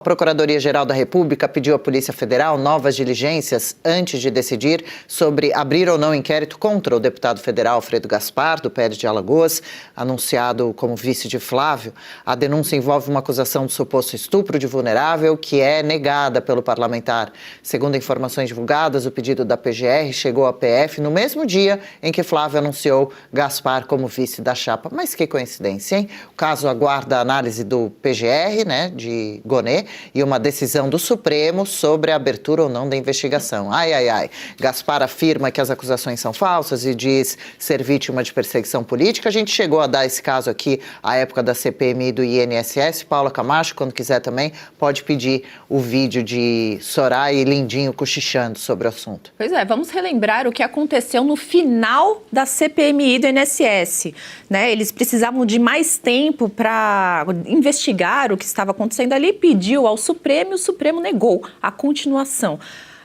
A Procuradoria-Geral da República pediu à Polícia Federal novas diligências antes de decidir sobre abrir ou não inquérito contra o deputado federal Alfredo Gaspar, do PL de Alagoas, anunciado como vice de Flávio. A denúncia envolve uma acusação de suposto estupro de vulnerável que é negada pelo parlamentar. Segundo informações divulgadas, o pedido da PGR chegou à PF no mesmo dia em que Flávio anunciou Gaspar como vice da chapa. Mas que coincidência, hein? O caso aguarda a análise do PGR, de Gonê, e uma decisão do Supremo sobre a abertura ou não da investigação. Gaspar afirma que as acusações são falsas e diz ser vítima de perseguição política. A gente chegou a dar esse caso aqui à época da CPMI do INSS. Paula Camacho, quando quiser também, pode pedir o vídeo de Soraya e Lindinho cochichando sobre o assunto. Pois é, vamos relembrar o que aconteceu no final da CPMI do INSS. Eles precisavam de mais tempo para investigar o que estava acontecendo ali, pediu ao Supremo e o Supremo negou a continuação.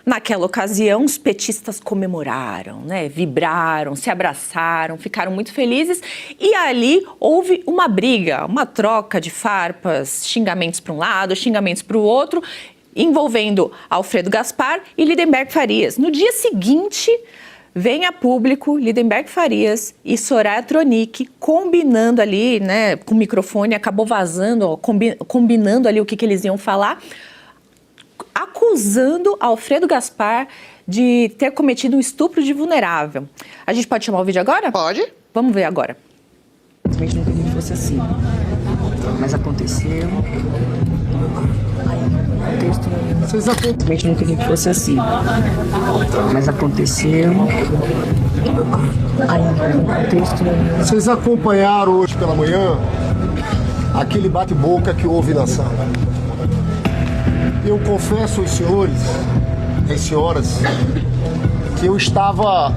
Naquela ocasião, os petistas comemoraram, vibraram, se abraçaram, ficaram muito felizes e ali houve uma briga, uma troca de farpas, xingamentos para um lado, xingamentos para o outro, envolvendo Alfredo Gaspar e Lindenberg Farias. No dia seguinte, vem a público Lindenberg Farias e Soraya Tronic combinando ali, com o microfone, acabou vazando, combinando ali o que eles iam falar, acusando Alfredo Gaspar de ter cometido um estupro de vulnerável. A gente pode chamar o vídeo agora? Pode. Vamos ver agora. Simplesmente não queria que fosse assim, mas aconteceu. Simplesmente não queria que fosse assim, mas aconteceu. Vocês acompanharam hoje pela manhã aquele bate-boca que houve na sala. Eu confesso aos senhores e senhoras que eu estava...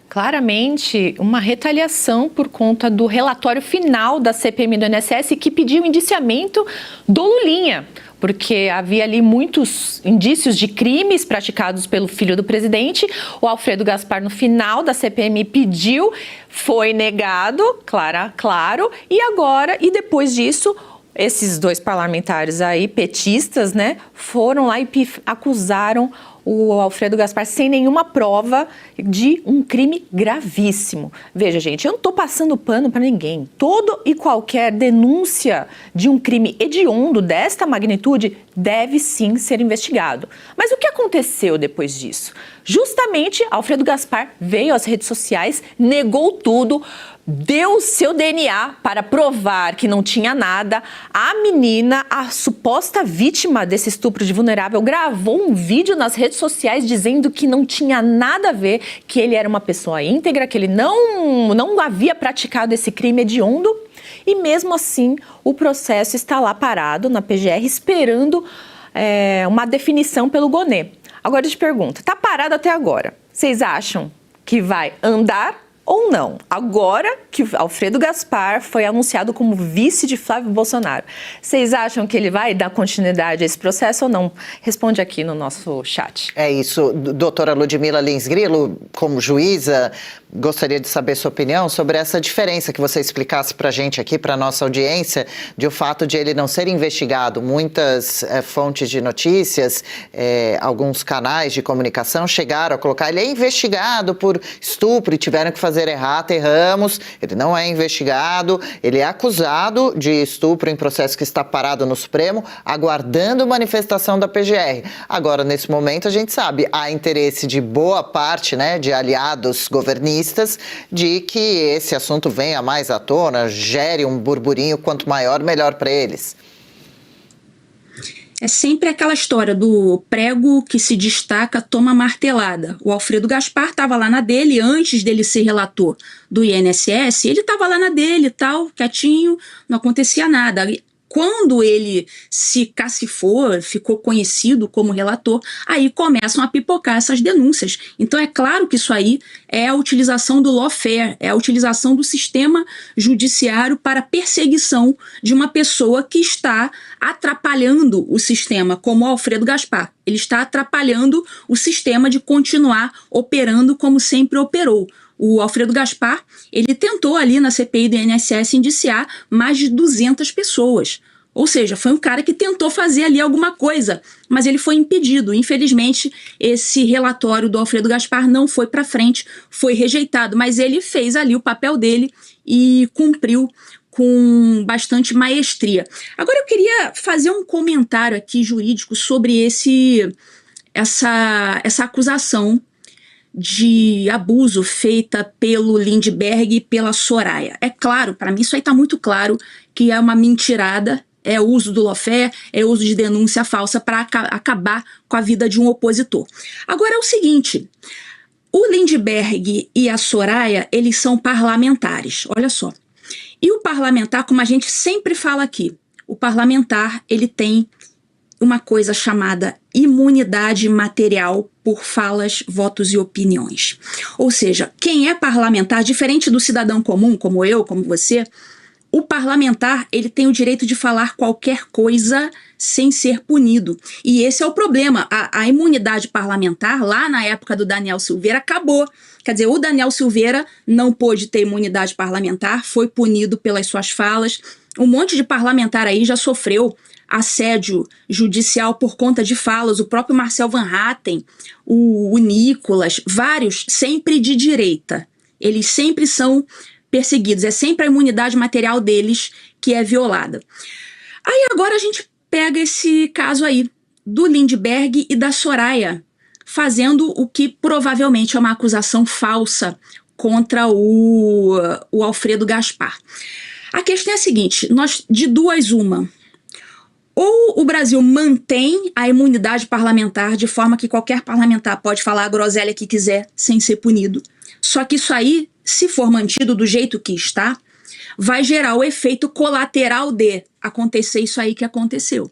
Claramente, uma retaliação por conta do relatório final da CPMI do INSS que pediu o indiciamento do Lulinha, porque havia ali muitos indícios de crimes praticados pelo filho do presidente. O Alfredo Gaspar, no final da CPMI, pediu, foi negado, claro, e depois disso, esses dois parlamentares aí, petistas, foram lá e acusaram o Alfredo Gaspar sem nenhuma prova de um crime gravíssimo. Veja, gente, eu não estou passando pano para ninguém. Todo e qualquer denúncia de um crime hediondo desta magnitude deve sim ser investigado. Mas o que aconteceu depois disso? Justamente, Alfredo Gaspar veio às redes sociais, negou tudo, deu seu DNA para provar que não tinha nada. A menina, a suposta vítima desse estupro de vulnerável, gravou um vídeo nas redes sociais dizendo que não tinha nada a ver, que ele era uma pessoa íntegra, que ele não havia praticado esse crime hediondo. E mesmo assim, o processo está lá parado na PGR, esperando uma definição pelo Gonê. Agora eu te pergunto, está parado até agora, vocês acham que vai andar ou não? Agora que Alfredo Gaspar foi anunciado como vice de Flávio Bolsonaro, vocês acham que ele vai dar continuidade a esse processo ou não? Responde aqui no nosso chat. É isso. Doutora Ludmila Lins Grilo, como juíza, gostaria de saber sua opinião sobre essa diferença, que você explicasse para a gente aqui, para a nossa audiência, de o fato de ele não ser investigado. Muitas fontes de notícias, alguns canais de comunicação chegaram a colocar ele é investigado por estupro e tiveram que fazer erramos. Ele não é investigado, ele é acusado de estupro em processo que está parado no Supremo, aguardando manifestação da PGR. Agora, nesse momento, a gente sabe, há interesse de boa parte, de aliados governistas, de que esse assunto venha mais à tona, gere um burburinho, quanto maior, melhor para eles. É sempre aquela história do prego que se destaca toma martelada. O Alfredo Gaspar estava lá na dele, antes dele ser relator do INSS, ele estava lá na dele e tal, quietinho, não acontecia nada. Quando ele se cacifou, ficou conhecido como relator, aí começam a pipocar essas denúncias. Então é claro que isso aí é a utilização do lawfare, é a utilização do sistema judiciário para perseguição de uma pessoa que está atrapalhando o sistema, como o Alfredo Gaspar. Ele está atrapalhando o sistema de continuar operando como sempre operou. O Alfredo Gaspar, ele tentou ali na CPI do INSS indiciar mais de 200 pessoas. Ou seja, foi um cara que tentou fazer ali alguma coisa, mas ele foi impedido. Infelizmente, esse relatório do Alfredo Gaspar não foi para frente, foi rejeitado, mas ele fez ali o papel dele e cumpriu com bastante maestria. Agora eu queria fazer um comentário aqui jurídico sobre essa acusação de abuso feita pelo Lindbergh e pela Soraya. É claro, para mim isso aí está muito claro que é uma mentirada, é o uso do lawfare, é o uso de denúncia falsa para acabar com a vida de um opositor. Agora é o seguinte, o Lindbergh e a Soraya, eles são parlamentares, olha só. E o parlamentar, como a gente sempre fala aqui, o parlamentar, ele tem uma coisa chamada imunidade material por falas, votos e opiniões. Ou seja, quem é parlamentar, diferente do cidadão comum, como eu, como você, o parlamentar, ele tem o direito de falar qualquer coisa sem ser punido. E esse é o problema. A imunidade parlamentar, lá na época do Daniel Silveira, acabou. Quer dizer, o Daniel Silveira não pôde ter imunidade parlamentar, foi punido pelas suas falas. Um monte de parlamentar aí já sofreu assédio judicial por conta de falas. O próprio Marcel Van Hatten, o Nicolas, vários, sempre de direita. Eles sempre são perseguidos, é sempre a imunidade material deles que é violada. Aí agora a gente pega esse caso aí do Lindbergh e da Soraya, fazendo o que provavelmente é uma acusação falsa contra o Alfredo Gaspar. A questão é a seguinte, de duas uma, ou o Brasil mantém a imunidade parlamentar de forma que qualquer parlamentar pode falar a groselha que quiser sem ser punido, só que isso aí, se for mantido do jeito que está, vai gerar o efeito colateral de acontecer isso aí que aconteceu.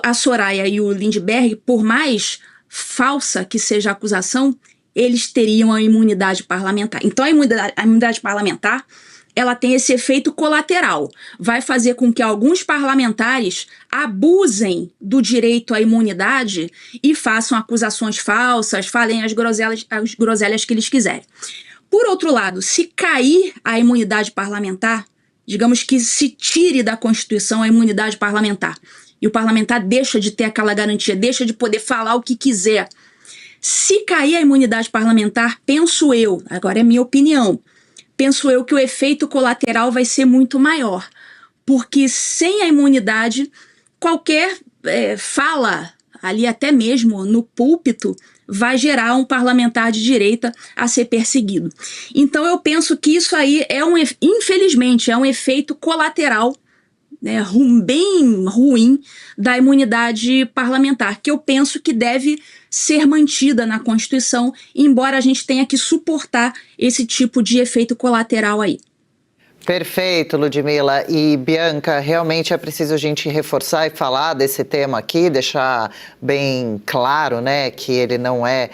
A Soraya e o Lindbergh, por mais falsa que seja a acusação, eles teriam a imunidade parlamentar. Então a imunidade parlamentar, ela tem esse efeito colateral. Vai fazer com que alguns parlamentares abusem do direito à imunidade e façam acusações falsas, falem as groselhas que eles quiserem. Por outro lado, se cair a imunidade parlamentar, digamos que se tire da Constituição a imunidade parlamentar, e o parlamentar deixa de ter aquela garantia, deixa de poder falar o que quiser. Se cair a imunidade parlamentar, penso eu, agora é minha opinião, penso eu que o efeito colateral vai ser muito maior, porque sem a imunidade, qualquer fala, ali até mesmo no púlpito, vai gerar um parlamentar de direita a ser perseguido. Então eu penso que isso aí infelizmente, é um efeito colateral, né, bem ruim da imunidade parlamentar, que eu penso que deve ser mantida na Constituição, embora a gente tenha que suportar esse tipo de efeito colateral aí. Perfeito, Ludmila. E, Bianca, realmente é preciso a gente reforçar e falar desse tema aqui, deixar bem claro, né, que ele não é,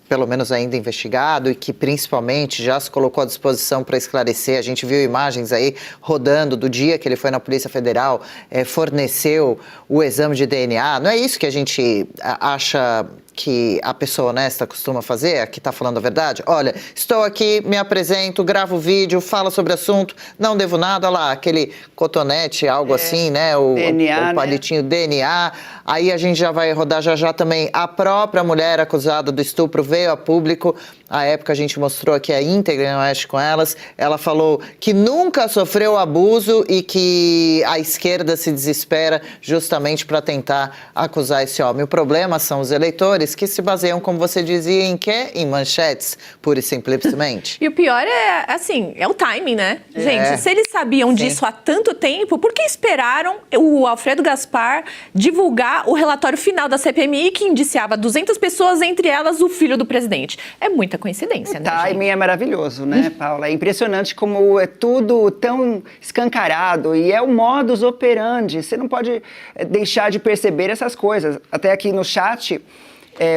pelo menos ainda investigado, e que principalmente já se colocou à disposição para esclarecer. A gente viu imagens aí rodando do dia que ele foi na Polícia Federal, forneceu o exame de DNA. Não é isso que a gente acha que a pessoa honesta costuma fazer, a que está falando a verdade? Olha, estou aqui, me apresento, gravo vídeo, falo sobre o assunto, não devo nada, olha lá, aquele cotonete, algo assim, né? O DNA, o palitinho, né? DNA. Aí a gente já vai rodar já também. A própria mulher acusada do estupro veio a público. À época a gente mostrou aqui a íntegra no Oeste com Elas. Ela falou que nunca sofreu abuso e que a esquerda se desespera justamente para tentar acusar esse homem. O problema são os eleitores que se baseiam, como você dizia, em quê? Em manchetes, pura e simplesmente. E o pior é, assim, é o timing, né? Gente, se eles sabiam disso há tanto tempo, por que esperaram o Alfredo Gaspar divulgar o relatório final da CPMI que indiciava 200 pessoas, entre elas o filho do presidente? É muita coincidência, né, gente? O timing é maravilhoso, né, Paula? É impressionante como é tudo tão escancarado e é o modus operandi. Você não pode deixar de perceber essas coisas. Até aqui no chat,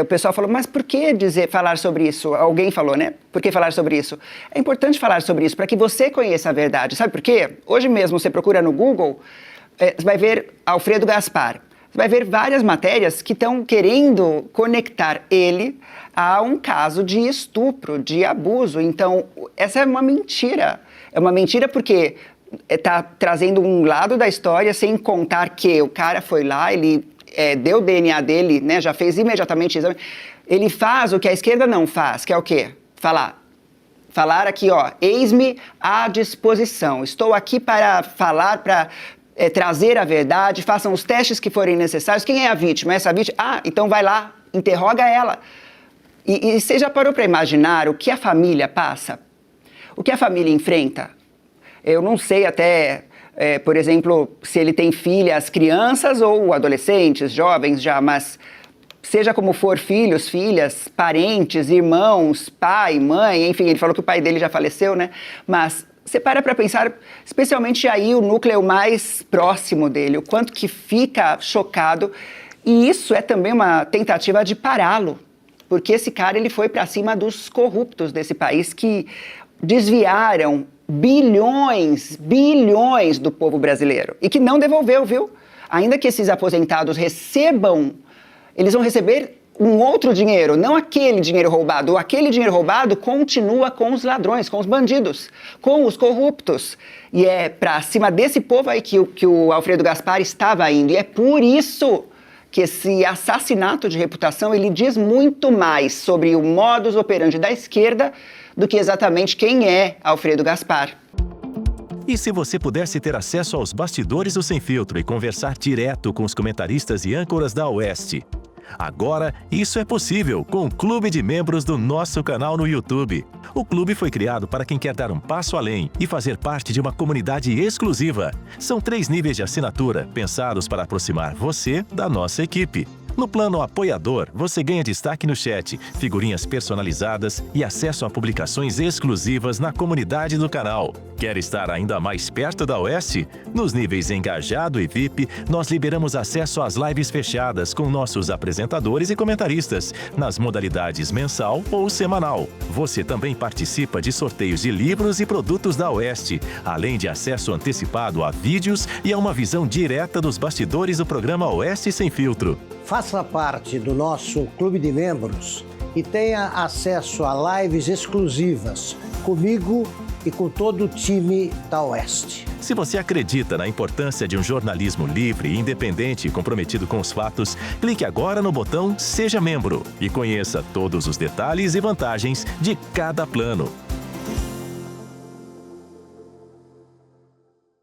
o pessoal falou, mas por que falar sobre isso? Alguém falou, né? Por que falar sobre isso? É importante falar sobre isso para que você conheça a verdade. Sabe por quê? Hoje mesmo você procura no Google, você vai ver Alfredo Gaspar. Você vai ver várias matérias que estão querendo conectar ele a um caso de estupro, de abuso. Então, essa é uma mentira. É uma mentira porque está trazendo um lado da história sem contar que o cara foi lá, ele deu o DNA dele, né, já fez imediatamente exame. Ele faz o que a esquerda não faz, que é o quê? Falar aqui, ó, eis-me à disposição. Estou aqui para falar, para trazer a verdade, façam os testes que forem necessários. Quem é a vítima? Essa vítima? Ah, então vai lá, interroga ela. E você já parou para imaginar o que a família passa? O que a família enfrenta? Eu não sei até, por exemplo, se ele tem filhas, crianças ou adolescentes, jovens já, mas seja como for, filhos, filhas, parentes, irmãos, pai, mãe, enfim, ele falou que o pai dele já faleceu, né? Mas você para pensar, especialmente aí o núcleo mais próximo dele, o quanto que fica chocado. E isso é também uma tentativa de pará-lo, porque esse cara ele foi para cima dos corruptos desse país que desviaram bilhões do povo brasileiro e que não devolveu, viu? Ainda que esses aposentados recebam, eles vão receber um outro dinheiro, não aquele dinheiro roubado. Aquele dinheiro roubado continua com os ladrões, com os bandidos, com os corruptos. E é para cima desse povo aí que o Alfredo Gaspar estava indo. E é por isso que esse assassinato de reputação, ele diz muito mais sobre o modus operandi da esquerda do que exatamente quem é Alfredo Gaspar. E se você pudesse ter acesso aos bastidores do Sem Filtro e conversar direto com os comentaristas e âncoras da Oeste? Agora, isso é possível com o Clube de Membros do nosso canal no YouTube. O clube foi criado para quem quer dar um passo além e fazer parte de uma comunidade exclusiva. São 3 níveis de assinatura, pensados para aproximar você da nossa equipe. No plano apoiador, você ganha destaque no chat, figurinhas personalizadas e acesso a publicações exclusivas na comunidade do canal. Quer estar ainda mais perto da Oeste? Nos níveis Engajado e VIP, nós liberamos acesso às lives fechadas com nossos apresentadores e comentaristas, nas modalidades mensal ou semanal. Você também participa de sorteios de livros e produtos da Oeste, além de acesso antecipado a vídeos e a uma visão direta dos bastidores do programa Oeste Sem Filtro. Faça parte do nosso clube de membros e tenha acesso a lives exclusivas comigo e com todo o time da Oeste. Se você acredita na importância de um jornalismo livre, independente e comprometido com os fatos, clique agora no botão Seja Membro e conheça todos os detalhes e vantagens de cada plano.